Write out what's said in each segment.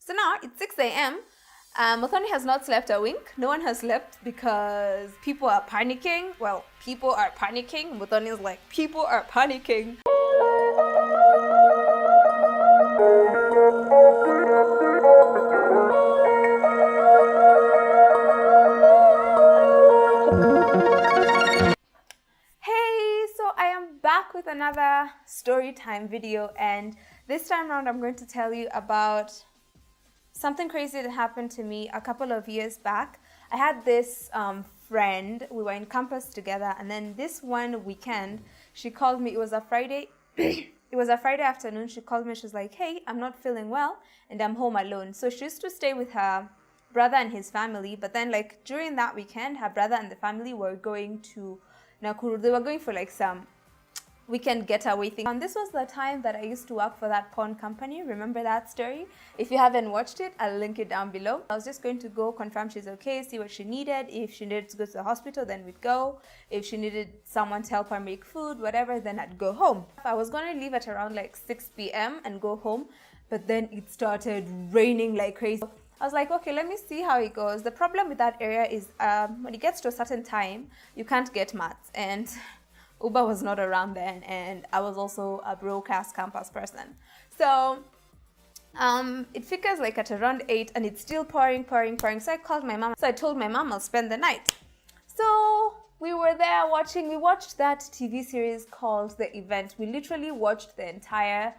So now it's 6 a.m. Muthoni has not slept a wink. No one has slept because people are panicking. Well, people are panicking. Muthoni is like, people are panicking. Hey, so I am back with another story time video, and this time around I'm going to tell you about something crazy that happened to me a couple of years back. I had this friend, we were in campus together, and then this one weekend she called me. It was a Friday. It was a Friday afternoon. She called me. She was like, hey, I'm not feeling well and I'm home alone. So she used to stay with her brother and his family, but then like during that weekend her brother and the family were going to Nakuru. They were going for like some weekend getaway thing. And this was the time that I used to work for that pawn company. Remember that story? If you haven't watched it, I'll link it down below. I was just going to go confirm she's okay, see what she needed. If she needed to go to the hospital, then we'd go. If she needed someone to help her make food, whatever, then I'd go home. I was going to leave at around like 6 p.m. and go home, but then it started raining like crazy. I was like, okay, let me see how it goes. The problem with that area is when it gets to a certain time, you can't get mats, and Uber was not around then, and I was also a broadcast campus person. So it figures like at around 8 and it's still pouring. So I called my mom. So I told my mom I'll spend the night. So we were there watching. We watched that TV series called The Event. We literally watched the entire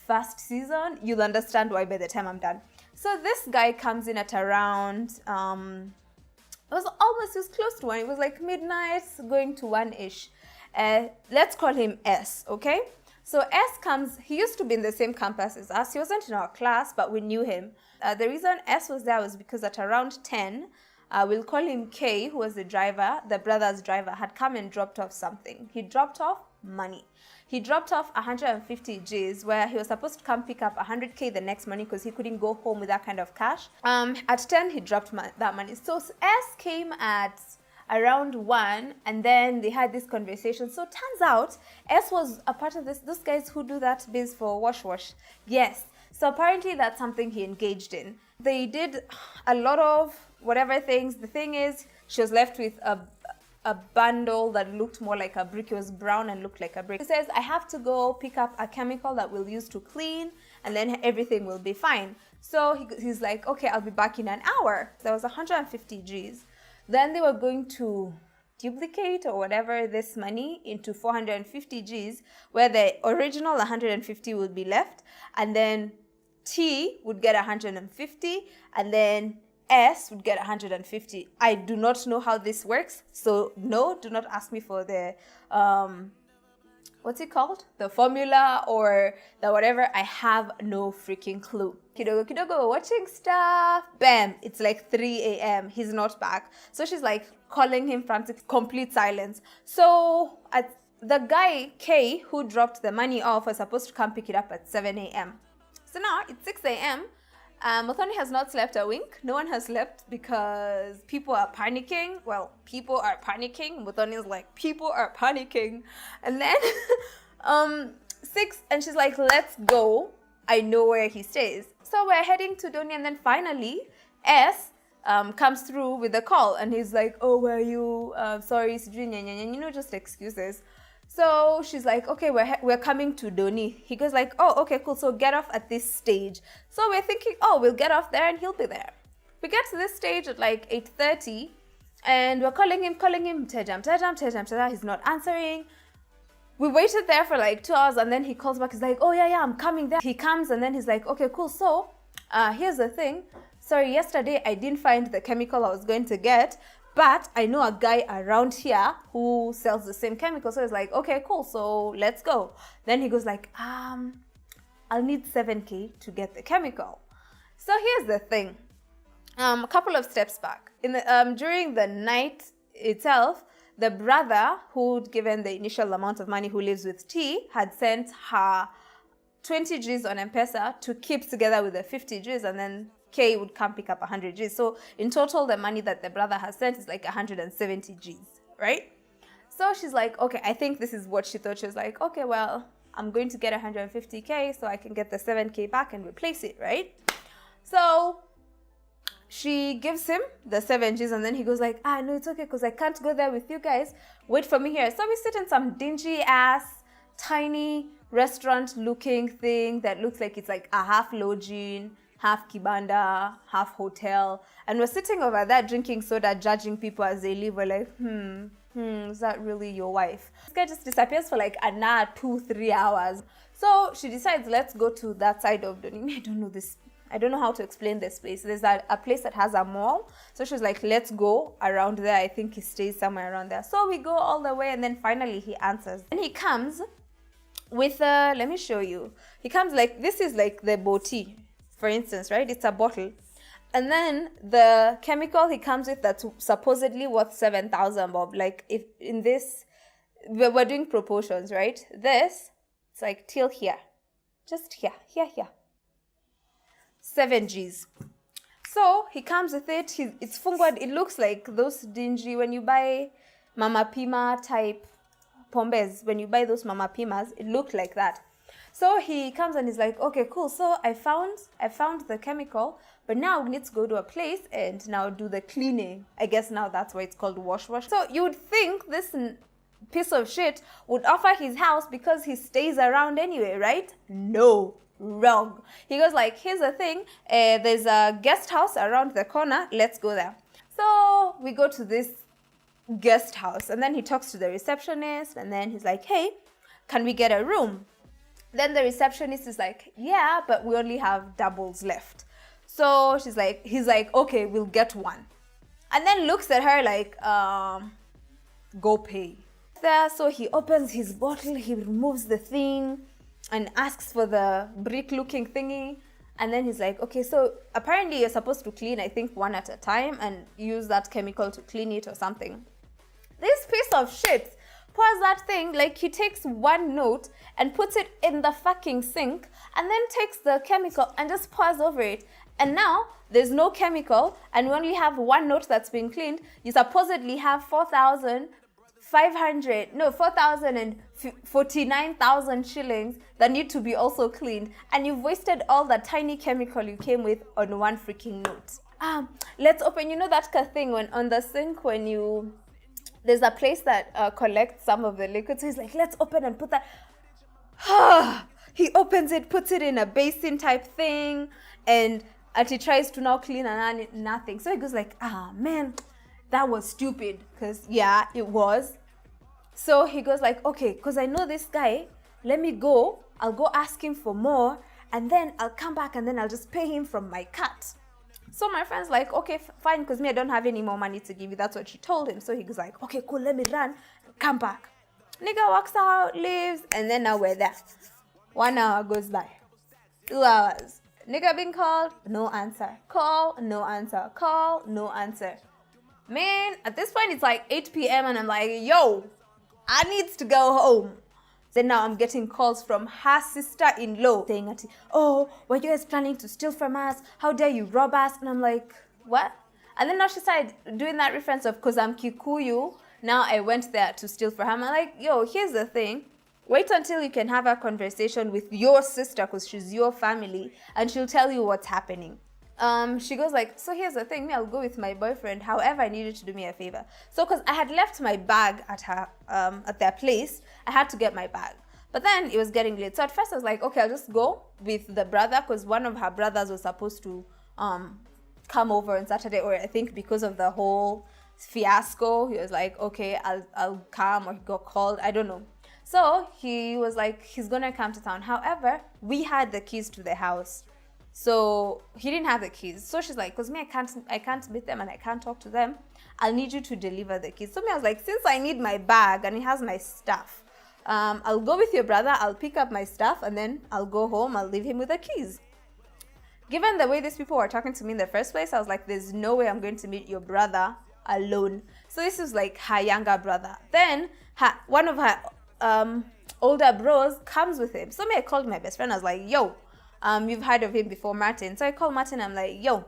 first season. You'll understand why by the time I'm done. So this guy comes in at around, it was close to 1. It was like midnight going to 1-ish. Let's call him S, okay? So S comes, he used to be in the same campus as us. He wasn't in our class, but we knew him. The reason S was there was because at around 10, we'll call him K, who was the driver, the brother's driver, had come and dropped off something. He dropped off money. He dropped off 150 Gs, where he was supposed to come pick up 100K the next morning because he couldn't go home with that kind of cash. At 10, he dropped that money. So S came at around 1, and then they had this conversation. So turns out S was a part of those guys who do that biz for wash. Yes. So apparently that's something he engaged in. They did a lot of whatever things. The thing is, she was left with a bundle that looked more like a brick. It was brown and looked like a brick. He says, I have to go pick up a chemical that we'll use to clean, and then everything will be fine. So he's like, okay, I'll be back in an hour. There was 150 Gs. Then they were going to duplicate or whatever this money into 450 Gs, where the original 150 would be left, and then T would get 150, and then S would get 150. I do not know how this works, so no, do not ask me for the what's it called? The formula or the whatever. I have no freaking clue. Kidogo, watching stuff. Bam, it's like 3 a.m. He's not back. So she's like calling him frantic, complete silence. So the guy, K, who dropped the money off, was supposed to come pick it up at 7 a.m. So now it's 6 a.m. Muthoni has not slept a wink. No one has slept because people are panicking. Well, people are panicking. Muthoni is like, people are panicking. And then 6, and she's like, let's go. I know where he stays. So we're heading to Doni, and then finally S comes through with a call, and he's like, oh, where are you? Sorry, just excuses. So she's like, okay, we're coming to Doni. He goes like, oh, okay, cool. So get off at this stage. So we're thinking, oh, we'll get off there and he'll be there. We get to this stage at like 8:30, and we're calling him, Tejam. He's not answering. We waited there for like 2 hours, and then he calls back. He's like, oh, yeah, I'm coming there. He comes, and then he's like, okay, cool. So here's the thing. Sorry, yesterday I didn't find the chemical I was going to get, but I know a guy around here who sells the same chemical. So he's like, okay, cool. So let's go. Then he goes like, I'll need 7K to get the chemical. So here's the thing. A couple of steps back. During the night itself, the brother who'd given the initial amount of money, who lives with T, had sent her 20 Gs on M-Pesa to keep together with the 50 Gs, and then K would come pick up 100 Gs. So in total, the money that the brother has sent is like 170 Gs, right? So she's like, okay, I think this is what she thought. She was like, okay, well, I'm going to get 150K so I can get the 7K back and replace it, right? So she gives him the 7 Gs, and then he goes like, no, it's okay, because I can't go there with you guys. Wait for me here. So we sit in some dingy ass, tiny restaurant looking thing that looks like it's like a half lodging, half kibanda, half hotel. And we're sitting over there drinking soda, judging people as they leave. We're like, is that really your wife? This guy just disappears for like another 2-3 hours. So she decides, let's go to that side of Donini. I don't know how to explain this place. There's a place that has a mall. So she's like, let's go around there. I think he stays somewhere around there. So we go all the way, and then finally he answers. And he comes with let me show you. He comes like, this is like the boti, for instance, right? It's a bottle. And then the chemical he comes with that's supposedly worth 7,000 bob. Like, if in this, we're doing proportions, right? This, it's like till here. Just here. 7 Gs. So he comes with it. It's fungwad. It looks like those dingy, when you buy Mama Pima type pombes, when you buy those Mama Pimas, it looked like that. So he comes and he's like, okay, cool. So I found the chemical, but now we need to go to a place and now do the cleaning. I guess now that's why it's called wash. So you would think this piece of shit would offer his house because he stays around anyway, right? No. Wrong. He goes like, here's the thing, there's a guest house around the corner, let's go there. So we go to this guest house, and then he talks to the receptionist, and then he's like, hey, can we get a room? Then the receptionist is like, yeah, but we only have doubles left. So he's like, okay, we'll get one. And then looks at her like, go pay. There, so he opens his bottle, he removes the thing, and asks for the brick-looking thingy. And then he's like, okay, so apparently you're supposed to clean, I think, one at a time and use that chemical to clean it or something. This piece of shit pours that thing, like he takes one note and puts it in the fucking sink and then takes the chemical and just pours over it. And now there's no chemical and we only have one note that's been cleaned. You supposedly have 449,000 shillings that need to be also cleaned, and you've wasted all the tiny chemical you came with on one freaking note. Let's open, you know that thing when on the sink when there's a place that collects some of the liquid, so he's like, let's open and put that. He opens it, puts it in a basin type thing, and he tries to now clean and nothing. So he goes like, man, that was stupid, because yeah, it was. So he goes like, okay, because I know this guy, let me go, I'll go ask him for more, and then I'll come back and then I'll just pay him from my cut. So my friend's like, okay, fine, because me, I don't have any more money to give you. That's what she told him. So he goes like, okay, cool, let me run and come back. Nigga walks out, leaves, and then now we're there. 1 hour goes by. 2 hours. Nigga being called, no answer. Call, no answer. Call, no answer. Man, at this point, it's like 8 p.m. and I'm like, yo, I need to go home. Then now I'm getting calls from her sister-in-law saying, oh, were you guys planning to steal from us? How dare you rob us? And I'm like, what? And then now she started doing that reference of, because I'm Kikuyu, now I went there to steal from her. I'm like, yo, here's the thing. Wait until you can have a conversation with your sister, because she's your family, and she'll tell you what's happening. She goes like, so here's the thing, I'll go with my boyfriend. However, I need you to do me a favor. So, because I had left my bag at their place, I had to get my bag. But then it was getting late. So at first I was like, okay, I'll just go with the brother, because one of her brothers was supposed to come over on Saturday, or I think because of the whole fiasco, he was like, okay, I'll come, or he got called, I don't know. So he was like, he's gonna come to town. However, we had the keys to the house. So he didn't have the keys. So she's like, because me, I can't meet them and I can't talk to them. I'll need you to deliver the keys. So me, I was like, since I need my bag and it has my stuff, I'll go with your brother. I'll pick up my stuff and then I'll go home. I'll leave him with the keys. Given the way these people were talking to me in the first place, I was like, there's no way I'm going to meet your brother alone. So this is like her younger brother. Then one of her older bros comes with him. So me, I called my best friend. I was like, yo, you've heard of him before, Martin. So I called Martin. I'm like, yo,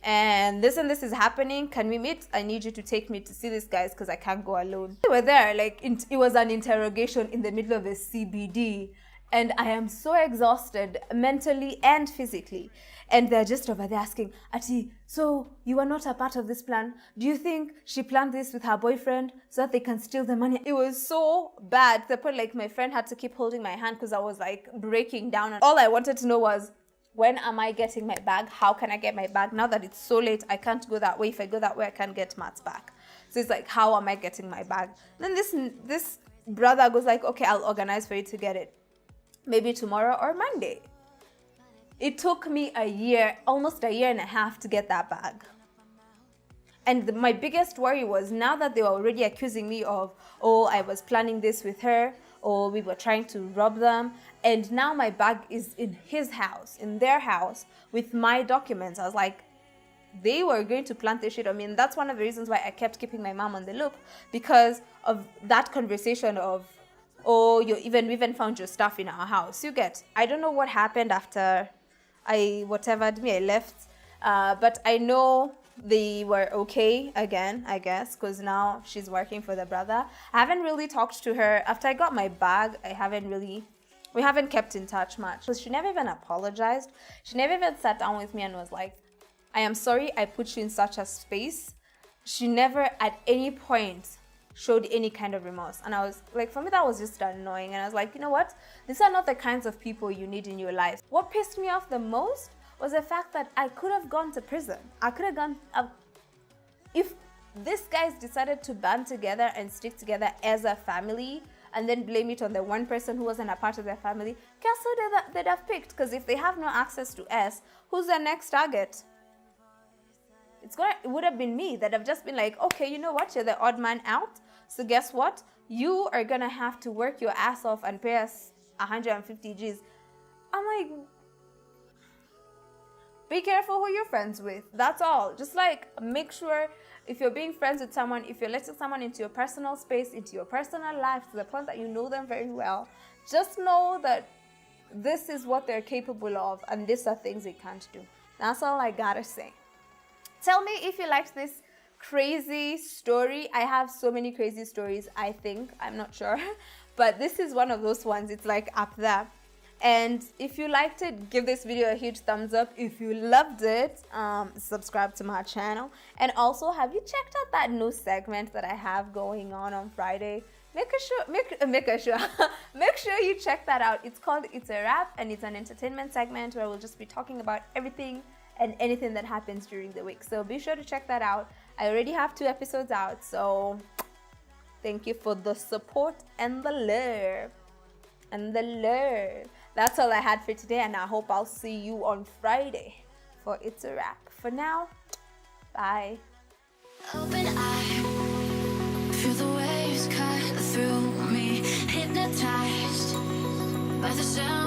and this is happening. Can we meet? I need you to take me to see these guys because I can't go alone. We were there, like it was an interrogation in the middle of a CBD, and I am so exhausted mentally and physically. And they're just over there asking, Ati, so you were not a part of this plan? Do you think she planned this with her boyfriend so that they can steal the money? It was so bad. The point, like, my friend had to keep holding my hand because I was like breaking down. And all I wanted to know was, when am I getting my bag? How can I get my bag? Now that it's so late, I can't go that way. If I go that way, I can't get Matt's back. So it's like, how am I getting my bag? Then this brother goes like, okay, I'll organize for you to get it. Maybe tomorrow or Monday. It took me a year, almost a year and a half to get that bag. And my biggest worry was, now that they were already accusing me of, oh, I was planning this with her, or we were trying to rob them, and now my bag is in his house, in their house, with my documents. I was like, they were going to plant this shit on me. And that's one of the reasons why I kept keeping my mom on the loop, because of that conversation of, oh, we even found your stuff in our house. You get, I don't know what happened after I left, but I know they were okay again, I guess, because now she's working for the brother. I haven't really talked to her after I got my bag. We haven't kept in touch much. So she never even apologized. She never even sat down with me and was like, I am sorry I put you in such a space. She never at any point showed any kind of remorse. And I was like, for me, that was just annoying. And I was like, you know what? These are not the kinds of people you need in your life. What pissed me off the most was the fact that I could have gone to prison. I could have gone, if these guys decided to band together and stick together as a family and then blame it on the one person who wasn't a part of their family, guess who they'd have picked? Because if they have no access to us, who's their next target? It would have been me. That have just been like, okay, you know what? You're the odd man out. So guess what? You are going to have to work your ass off and pay us 150 G's. I'm like, be careful who you're friends with. That's all. Just like, make sure if you're being friends with someone, if you're letting someone into your personal space, into your personal life, to the point that you know them very well, just know that this is what they're capable of and these are things they can't do. That's all I gotta say. Tell me if you liked this crazy story. I have so many crazy stories, I think. I'm not sure. But this is one of those ones. It's like up there. And if you liked it, give this video a huge thumbs up. If you loved it, subscribe to my channel. And also, have you checked out that new segment that I have going on Friday? Make sure you check that out. It's called It's a Wrap, and it's an entertainment segment where we'll just be talking about everything and anything that happens during the week. So be sure to check that out. I already have 2 episodes out, so thank you for the support and the love. That's all I had for today, and I hope I'll see you on Friday for It's a Wrap. For now, bye. Open eye, feel the waves cut through me, hypnotized by the sound.